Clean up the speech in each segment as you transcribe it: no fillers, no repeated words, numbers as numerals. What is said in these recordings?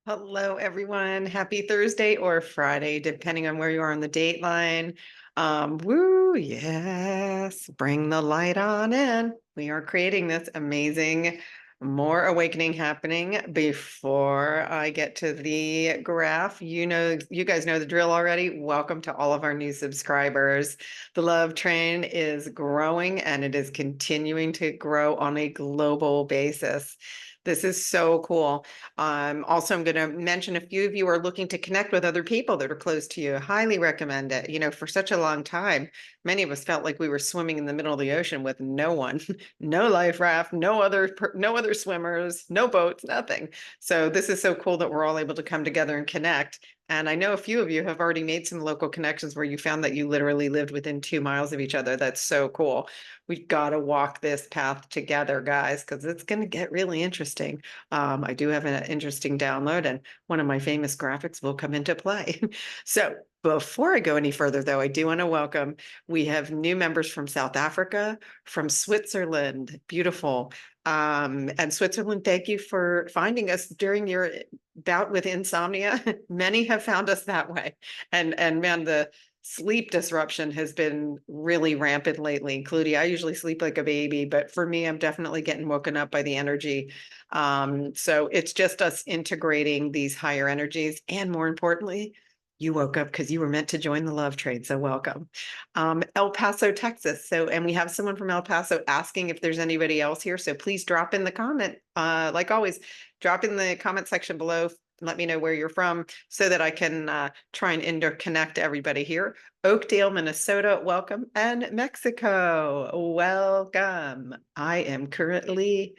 Hello, everyone. Happy Thursday or Friday, depending on where you are on the date line. Woo, yes, bring the light on in. We are creating this amazing, more awakening happening. Before I get to the graph, you guys know the drill already. Welcome to all of our new subscribers. The love train is growing and it is continuing to grow on a global basis. This is so cool. Also, I'm going to mention a few of you are looking to connect with other people that are close to you. Highly recommend it. For such a long time, many of us felt like we were swimming in the middle of the ocean with no one, no life raft, no other swimmers, no boats, nothing. So this is so cool that we're all able to come together and connect. And I know a few of you have already made some local connections where you found that you literally lived within 2 miles of each other. That's so cool. We've got to walk this path together, guys, because it's going to get really interesting. I do have an interesting download, and one of my famous graphics will come into play. So before I go any further, though, I do want to welcome, we have new members from South Africa, from Switzerland, beautiful. And Switzerland, thank you for finding us during your bout with insomnia. Many have found us that way. And man, the sleep disruption has been really rampant lately, including I usually sleep like a baby, but for me, I'm definitely getting woken up by the energy. So it's just us integrating these higher energies. And more importantly, you woke up because you were meant to join the love trade. So welcome. El Paso, Texas. And we have someone from El Paso asking if there's anybody else here. So please drop in the comment. Like always, drop in the comment section below. Let me know where you're from so that I can try and interconnect everybody here. Oakdale, Minnesota, welcome. And Mexico, welcome. I am currently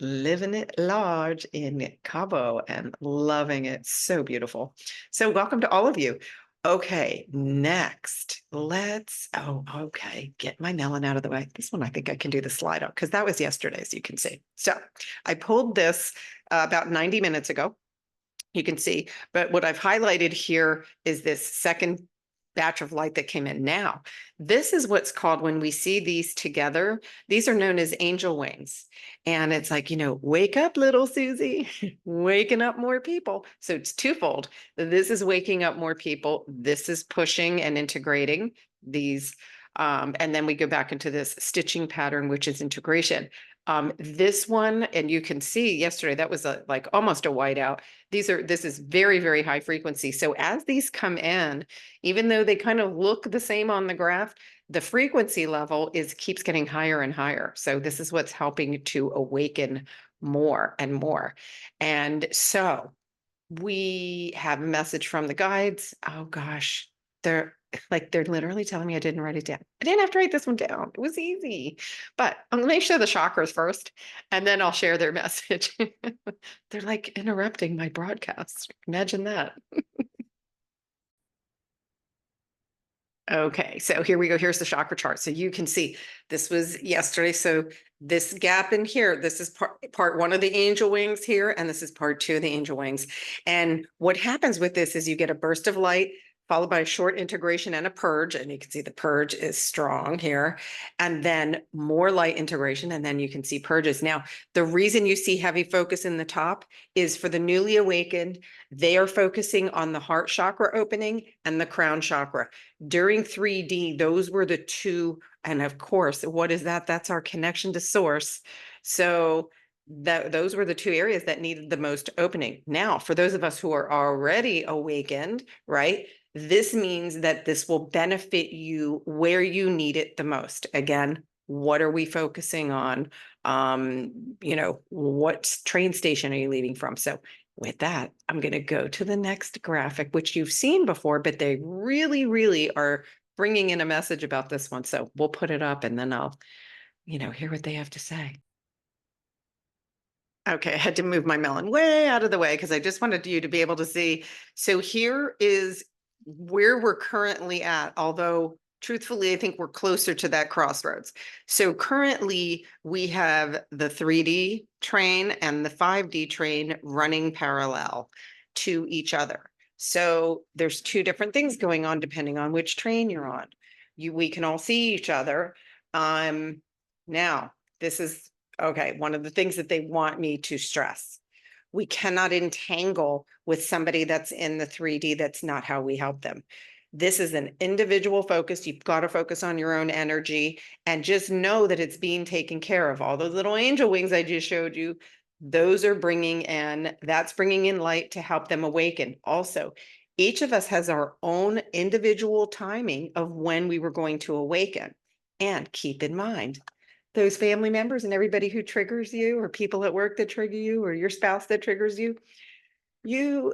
living it large in Cabo and loving it. So beautiful. So welcome to all of you. Okay, next, get my melon out of the way. This one, I think I can do the slide up because that was yesterday, as you can see. So I pulled this about 90 minutes ago. You can see, but what I've highlighted here is this second batch of light that came in now. This is what's called, when we see these together, these are known as angel wings. And it's like, wake up, little Susie, waking up more people. So it's twofold. This is waking up more people. This is pushing and integrating these. And then we go back into this stitching pattern, which is integration. This one, and you can see yesterday, that was like almost a whiteout. This is very, very high frequency. So as these come in, even though they kind of look the same on the graph, the frequency level keeps getting higher and higher. So this is what's helping to awaken more and more. And so we have a message from the guides. Oh gosh, they're literally telling me I didn't write it down. I didn't have to write this one down. It was easy. But I'm going to show the chakras first, and then I'll share their message. They're like interrupting my broadcast. Imagine that. Okay, so here we go. Here's the chakra chart. So you can see this was yesterday. So this gap in here, this is part one of the angel wings here, and this is part two of the angel wings. And what happens with this is you get a burst of light followed by a short integration and a purge. And you can see the purge is strong here, and then more light integration. And then you can see purges. Now, the reason you see heavy focus in the top is for the newly awakened. They are focusing on the heart chakra opening and the crown chakra. During 3D, those were the two. And of course, what is that? That's our connection to source. So those were the two areas that needed the most opening. Now, for those of us who are already awakened, right? This means that this will benefit you where you need it the most. Again, what are we focusing on? What train station are you leaving from? So with that, I'm going to go to the next graphic, which you've seen before, but they really, really are bringing in a message about this one. So we'll put it up and then I'll, hear what they have to say. Okay, I had to move my melon way out of the way because I just wanted you to be able to see. So here is where we're currently at, although truthfully, I think we're closer to that crossroads. So currently we have the 3D train and the 5D train running parallel to each other. So there's two different things going on depending on which train you're on. We can all see each other. Now, this is okay, one of the things that they want me to stress. We cannot entangle with somebody that's in the 3D. That's not how we help them. This is an individual focus. You've got to focus on your own energy and just know that it's being taken care of. All those little angel wings I just showed you, those are that's bringing in light to help them awaken. Also, each of us has our own individual timing of when we were going to awaken. And keep in mind, those family members and everybody who triggers you, or people at work that trigger you, or your spouse that triggers you, you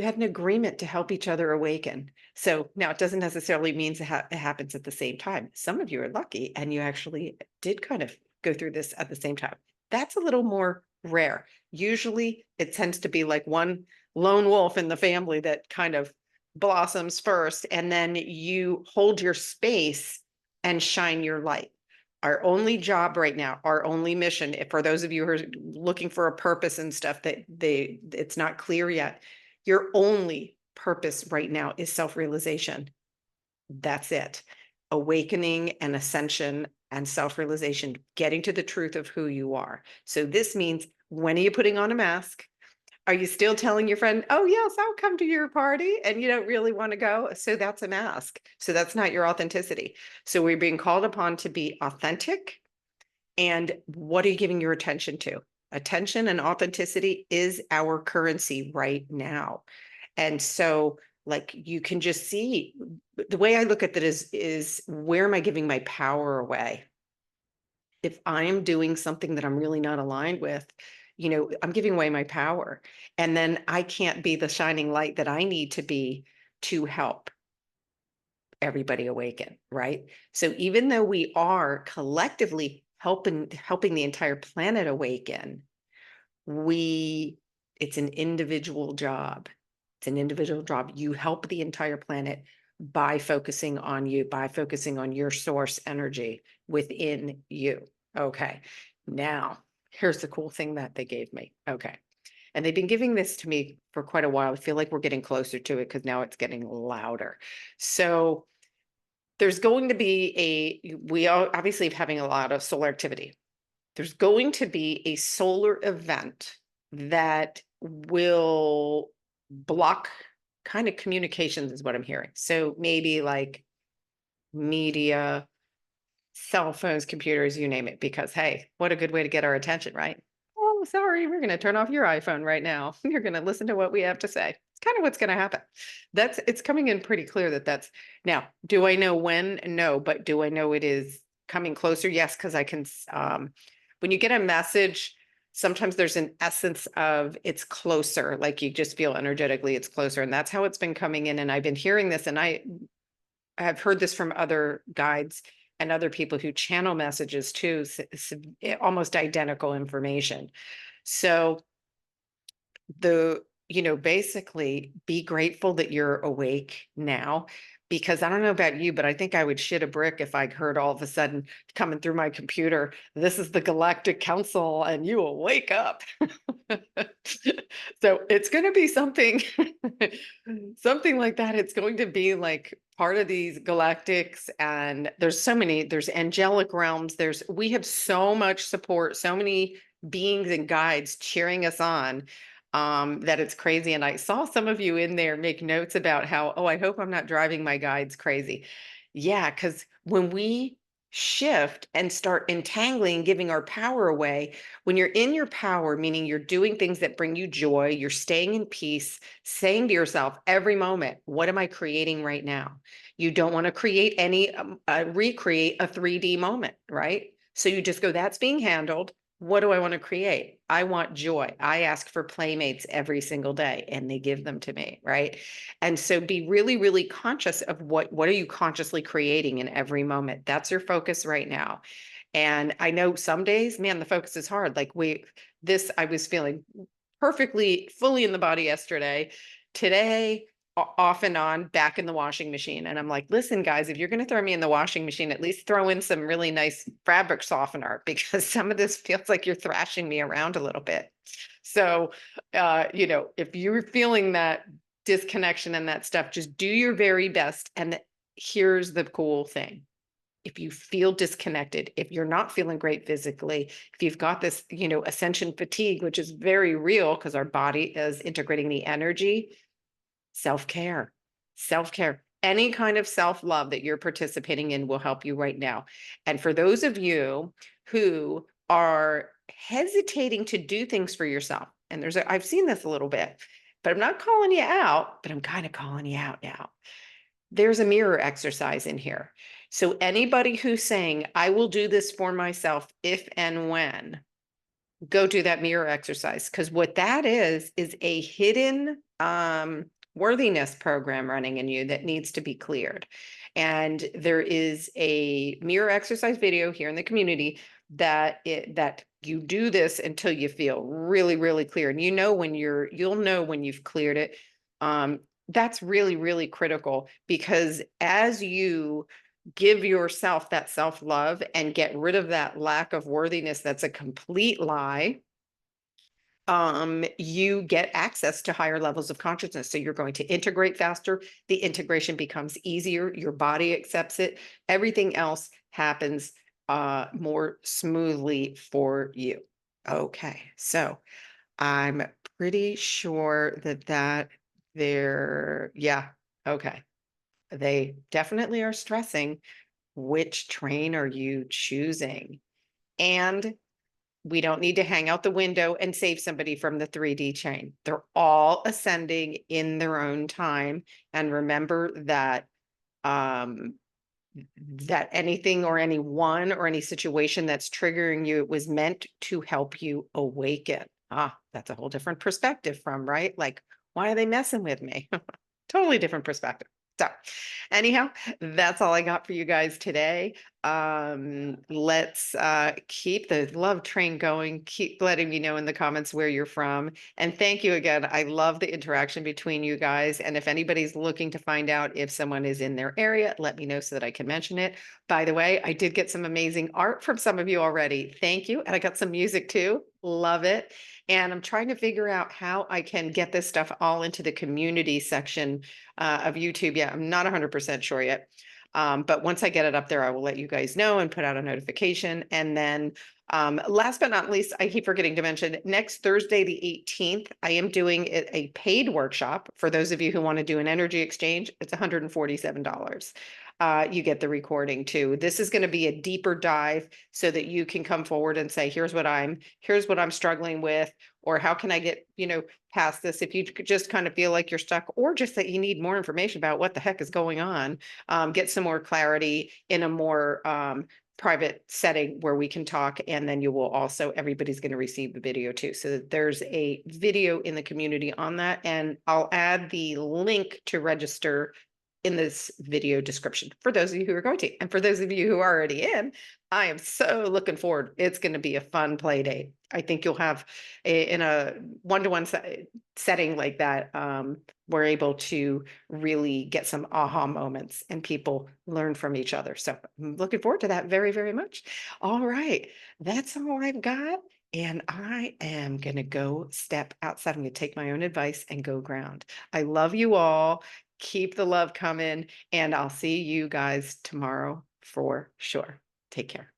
had an agreement to help each other awaken. So now it doesn't necessarily mean it happens at the same time. Some of you are lucky and you actually did kind of go through this at the same time. That's a little more rare. Usually it tends to be like one lone wolf in the family that kind of blossoms first, and then you hold your space and shine your light. Our only job right now, our only mission, for those of you who are looking for a purpose and stuff that it's not clear yet, your only purpose right now is self-realization. That's it. Awakening and ascension and self-realization, getting to the truth of who you are. So this means, when are you putting on a mask? Are you still telling your friend, oh, yes, I'll come to your party, and you don't really want to go? So that's a mask. So that's not your authenticity. So we're being called upon to be authentic. And what are you giving your attention to? Attention and authenticity is our currency right now. And so, like, you can just see, the way I look at that is where am I giving my power away? If I am doing something that I'm really not aligned with, I'm giving away my power. And then I can't be the shining light that I need to be to help everybody awaken, right? So even though we are collectively helping the entire planet awaken, it's an individual job. It's an individual job. You help the entire planet by focusing on you, by focusing on your source energy within you. Okay. Now, here's the cool thing that they gave me. Okay. And they've been giving this to me for quite a while. I feel like we're getting closer to it because now it's getting louder. So there's going to be we are obviously having a lot of solar activity. There's going to be a solar event that will block kind of communications, is what I'm hearing. So maybe like media, cell phones, computers, you name it, because hey, what a good way to get our attention, right? Oh, sorry, we're going to turn off your iPhone right now. You're going to listen to what we have to say. It's kind of what's going to happen. It's coming in pretty clear that's now. Do I know when? No, but do I know it is coming closer? Yes, because I can. When you get a message, sometimes there's an essence of it's closer, like you just feel energetically it's closer, and that's how it's been coming in. And I've been hearing this, and I have heard this from other guides and other people who channel messages too, almost identical information. So basically be grateful that you're awake now, because I don't know about you, but I think I would shit a brick if I heard all of a sudden coming through my computer, this is the Galactic Council and you will wake up. So it's going to be something, something like that. It's going to be like part of these galactics, and there's angelic realms. We have so much support, so many beings and guides cheering us on, that it's crazy. And I saw some of you in there make notes about how, oh, I hope I'm not driving my guides crazy. Yeah, because when we shift and start entangling, giving our power away, when you're in your power, meaning you're doing things that bring you joy, you're staying in peace, saying to yourself every moment, what am I creating right now? You don't want to create recreate a 3D moment, right? So you just go, that's being handled. What do I want to create? I want joy. I ask for playmates every single day and they give them to me, right? And so be really, really conscious of what are you consciously creating in every moment. That's your focus right now. And I know some days, man, the focus is hard. Like I was feeling perfectly fully in the body yesterday. Today, off and on, back in the washing machine. And I'm like, listen, guys, if you're going to throw me in the washing machine, at least throw in some really nice fabric softener, because some of this feels like you're thrashing me around a little bit. So, if you're feeling that disconnection and that stuff, just do your very best. And here's the cool thing. if you feel disconnected, if you're not feeling great physically, if you've got this, ascension fatigue, which is very real because our body is integrating the energy, self-care, self-care, any kind of self-love that you're participating in will help you right now. And for those of you who are hesitating to do things for yourself, and I've seen this a little bit, but I'm not calling you out, but I'm kind of calling you out now. There's a mirror exercise in here. So anybody who's saying, I will do this for myself if and when, go do that mirror exercise. Because what that is a hidden worthiness program running in you that needs to be cleared. And there is a mirror exercise video here in the community that you do this until you feel really, really clear. And you'll know when you've cleared it. That's really, really critical, because as you give yourself that self-love and get rid of that lack of worthiness that's a complete lie, you get access to higher levels of consciousness. So you're going to integrate faster. The integration becomes easier. Your body accepts it. Everything else happens more smoothly for you. Okay, so I'm pretty sure yeah, okay. They definitely are stressing. Which train are you choosing? And we don't need to hang out the window and save somebody from the 3D chain. They're all ascending in their own time. And remember um, that anything or anyone or any situation that's triggering you, it was meant to help you awaken. That's a whole different perspective from, right? Like, why are they messing with me? Totally different perspective. So anyhow, that's all I got for you guys today. Let's keep the love train going. Keep letting me know in the comments where you're from. And thank you again. I love the interaction between you guys. And if anybody's looking to find out if someone is in their area, let me know so that I can mention it. By the way, I did get some amazing art from some of you already. Thank you. And I got some music too. Love it. And I'm trying to figure out how I can get this stuff all into the community section of YouTube. Yeah, I'm not 100% sure yet. But once I get it up there, I will let you guys know and put out a notification. And then last but not least, I keep forgetting to mention, next Thursday, the 18th, I am doing a paid workshop. For those of you who want to do an energy exchange, it's $147. You get the recording too. This is going to be a deeper dive so that you can come forward and say, here's what I'm struggling with, or how can I get, past this, if you just kind of feel like you're stuck, or just that you need more information about what the heck is going on, get some more clarity in a more private setting where we can talk. And then everybody's going to receive the video too. So there's a video in the community on that. And I'll add the link to register in this video description for those of you who are going to. And for those of you who are already in, I am so looking forward. It's going to be a fun play date. I think you'll have in a one-to-one setting like that, we're able to really get some aha moments and people learn from each other. So I'm looking forward to that very, very much. All right. That's all I've got. And I am going to go step outside. I'm going to take my own advice and go ground. I love you all. Keep the love coming, and I'll see you guys tomorrow for sure. Take care.